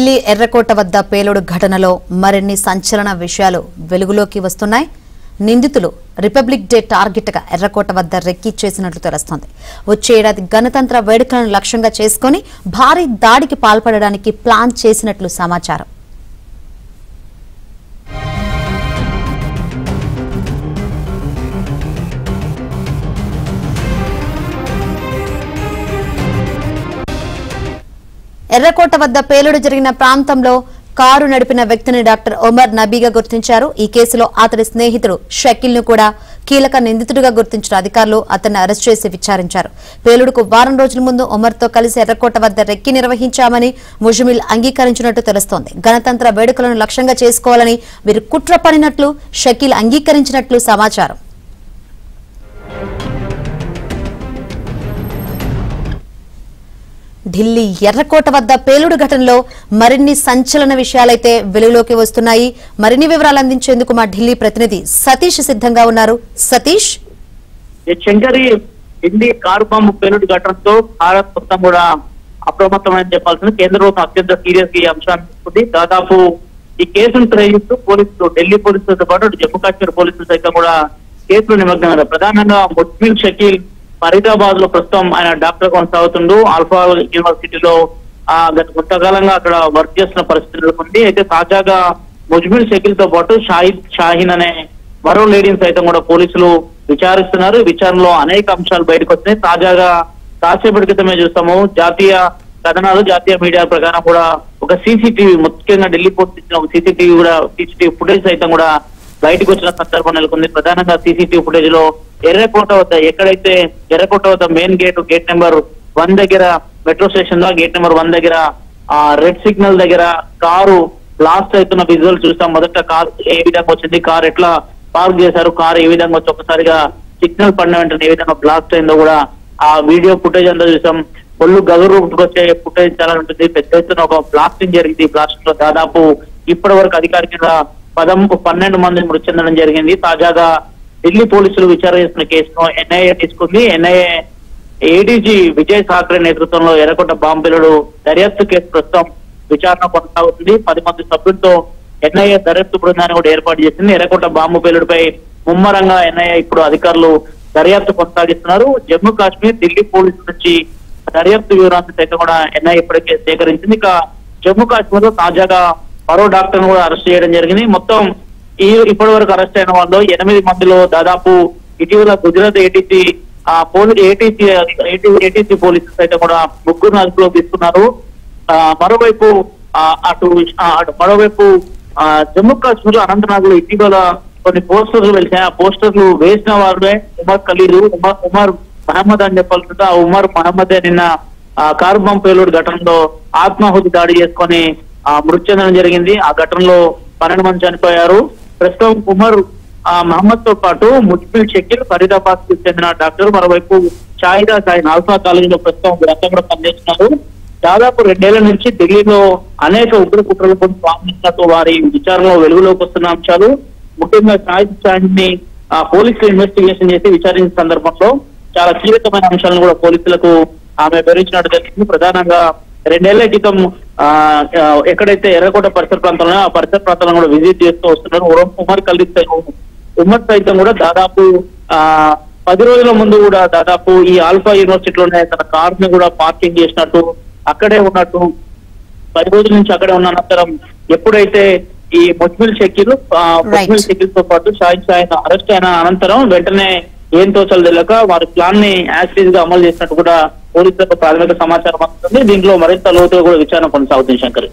ఢిల్లీ ఎర్రకోట వద్ద పేలుడు ఘటనలో మరిన్ని సంచలన విషయాలు వెలుగులోకి వస్తున్నాయి. నిందితులు రిపబ్లిక్ డే టార్గెట్ గా ఎర్రకోట వద్ద రెక్కి చేసినట్లు తెలుస్తోంది. వచ్చే ఏడాది గణతంత్ర వేడుకలను లక్ష్యంగా చేసుకుని భారీ దాడికి పాల్పడడానికి ప్లాన్ చేసినట్లు సమాచారం. ఎర్రకోట వద్ద పేలుడు జరిగిన ప్రాంతంలో కారు నడిపిన వ్యక్తిని డాక్టర్ ఒమర్ నబీగా గుర్తించారు. ఈ కేసులో అతడి స్నేహితుడు షకీల్ ను కూడా కీలక నిందితుడిగా గుర్తించిన అధికారులు అతన్ని అరెస్ట్ చేసి విచారించారు. పేలుడుకు వారం రోజుల ముందు ఒమర్ తో కలిసి ఎర్రకోట వద్ద రెక్కి నిర్వహించామని ముజమిల్ అంగీకరించినట్టు తెలుస్తోంది. గణతంత్ర వేడుకలను లక్ష్యంగా చేసుకోవాలని వీరు కుట్ర పడినట్లు షకీల్ అంగీకరించినట్లు సమాచారం. ఢిల్లీ ఎర్రకోట వద్ద పేలుడు ఘటనలో మరిన్ని సంచలన విషయాలైతే వెలుగులోకి వస్తున్నాయి. మరిన్ని వివరాలు అందించేందుకు మా ఢిల్లీ ప్రతినిధి సతీష్ సిద్ధంగా ఉన్నారు. సతీష్, శంకరి, ఢిల్లీ కారు బాంబు పేలుడు ఘటనతో భారత్ మొత్తం కూడా అప్రమత్తమని చెప్పాల్సింది. కేంద్ర ప్రభుత్వం అత్యంత సీరియస్ గా ఈ అంశాన్ని తీసుకుంది. దాదాపు ఈ కేసును ప్రయోగిస్తూ పోలీసులు, ఢిల్లీ పోలీసులతో పాటు జమ్మూ కాశ్మీర్ పోలీసులు సైతం కూడా కేసులో నిమగ్నమయ్యారు. ప్రధానంగా ముజ్మిల్ షకీల్ ఫరీదాబాద్ లో ప్రస్తుతం ఆయన డాక్టర్ కొనసాగుతుండు. ఆల్ఫా యూనివర్సిటీలో గత కొంతకాలంగా అక్కడ వర్క్ చేస్తున్న పరిస్థితి నెలకొంది. అయితే తాజాగా ముజ్మిల్ షకీల్ తో పాటు షాహీన్ అనే మరో లేడీని సైతం కూడా పోలీసులు విచారిస్తున్నారు. విచారణలో అనేక అంశాలు బయటకు వస్తున్నాయి. తాజాగా కాసేపటి క్రితమే చూస్తాము, జాతీయ కథనాలు, జాతీయ మీడియా ప్రకారం కూడా ఒక సీసీటీవీ, ముఖ్యంగా ఢిల్లీ పోలీసు ఇచ్చిన ఒక సీసీటీవీ ఫుటేజ్ సైతం కూడా బయటకు వచ్చిన సందర్భం నెలకొంది. ప్రధానంగా సీసీటీవీ ఫుటేజ్ లో ఎర్రకోట వద్ద, ఎక్కడైతే ఎర్రకోట వద్ద మెయిన్ గేట్ నెంబర్ 1 దగ్గర, మెట్రో స్టేషన్ లో గేట్ నెంబర్ 1 దగ్గర రెడ్ సిగ్నల్ దగ్గర కారు బ్లాస్ట్ అవుతున్న విజువల్ చూస్తాం. మొదట కారు ఏ విధంగా వచ్చింది, కారు ఎట్లా పార్క్ చేశారు, కారు ఏ విధంగా వచ్చి ఒక్కసారిగా సిగ్నల్ పడిన వెంటనే ఏ విధంగా బ్లాస్ట్ అయిందో కూడా ఆ వీడియో ఫుటేజ్ అంతా చూసాం. ఒళ్ళు గగురు వచ్చే ఫుటేజ్ చాలా ఉంటుంది. పెద్ద ఎత్తున ఒక బ్లాస్టింగ్ జరిగింది. ఈ బ్లాస్టింగ్ లో దాదాపు ఇప్పటి వరకు అధికారికంగా 12 మంది మృతి చెందడం జరిగింది. తాజాగా ఢిల్లీ పోలీసులు విచారణ చేస్తున్న కేసును ఎన్ఐఏ తీసుకుంది. ఎన్ఐఏ ఏడీజీ విజయ్ సాఖరే నేతృత్వంలో ఎర్రకోట బాంబు పేలుడు దర్యాప్తు కేసు ప్రస్తుతం విచారణ కొనసాగుతుంది. 10 మంది సభ్యులతో ఎన్ఐఏ దర్యాప్తు బృందాన్ని కూడా ఏర్పాటు చేసింది. ఎర్రకోట బాంబు పేలుడుపై ముమ్మరంగా ఎన్ఐఏ ఇప్పుడు అధికారులు దర్యాప్తు కొనసాగిస్తున్నారు. జమ్మూ కాశ్మీర్, ఢిల్లీ పోలీసుల నుంచి దర్యాప్తు వివరాలను సైతం కూడా ఎన్ఐఏ ఇప్పటికే సేకరించింది. ఇక జమ్మూ కాశ్మీర్ లో తాజాగా మరో డాక్టర్ కూడా అరెస్ట్ చేయడం జరిగింది. మొత్తం ఇప్పటి వరకు అరెస్ట్ అయిన వాళ్ళు 8 మందిలో దాదాపు ఇటీవల గుజరాత్ ఏటీసీ పోలీసులు సైతం కూడా 3 అదుపులో తీసుకున్నారు. మరోవైపు జమ్మూ కాశ్మీర్ లో అనంతనాగ్ లో ఇటీవల కొన్ని పోస్టర్లు వెలిసాయి. ఆ పోస్టర్లు వేసిన వారే ఉమర్ ఖలీదు, ఉమర్ మహమ్మద్ అని చెప్పాల్సింది. ఆ ఉమర్ మహమ్మదే నిన్న కారు బాంబు పేలుడు ఘటనలో ఆత్మాహుతి దాడి చేసుకొని మృతి చెందడం జరిగింది. ఆ ఘటనలో 12 మంది చనిపోయారు. ప్రస్తుతం ఉమర్ మహమ్మద్ తో పాటు ముజ్మిల్ షకీల్ ఫరీదాబాద్ కు చెందిన డాక్టర్, మరోవైపు షాహీన్ ఆల్ఫా కాలేజీలో ప్రస్తుతం వీరంతా కూడా పనిచేస్తున్నారు. దాదాపు 2 ఏళ్ల నుంచి ఢిల్లీలో అనేక ఉగ్ర కుట్రలు పాల్గొన్నట్టు వారి విచారణలో వెలుగులోకి వస్తున్న అంశాలు. ముఖ్యంగా షాహీన్ ని పోలీసులు ఇన్వెస్టిగేషన్ చేసి విచారించిన సందర్భంలో చాలా కీలకమైన అంశాలను కూడా పోలీసులకు ఆమె వివరించినట్టు జరిగింది. ప్రధానంగా 2 ఏళ్ల క్రితం ఎక్కడైతే ఎర్రకోట పరిసర ప్రాంతంలో ఆ పరిసర ప్రాంతాలను కూడా విజిట్ చేస్తూ వస్తున్నారు. ఉమర్ సైతం కూడా దాదాపు 10 రోజుల ముందు కూడా దాదాపు ఈ ఆల్ఫా యూనివర్సిటీలోనే తన కార్ ని కూడా పార్కింగ్ చేసినట్టు, అక్కడే ఉన్నట్టు, 10 రోజుల నుంచి అక్కడే ఉన్న అనంతరం ఎప్పుడైతే ఈ ముజ్మిల్ షకీల్ తో పాటు షాహీన్ అరెస్ట్ అయిన అనంతరం వెంటనే ఏం తోచలు తెలియక వారి ప్లాన్ ని యాక్టివ్ గా అమలు చేసినట్టు కూడా పోలీసులకు ప్రాథమిక సమాచారం వస్తుంది. దీంట్లో మరింత లోతుగా కూడా విచారణ కొనసాగుతుంది. శంకర్.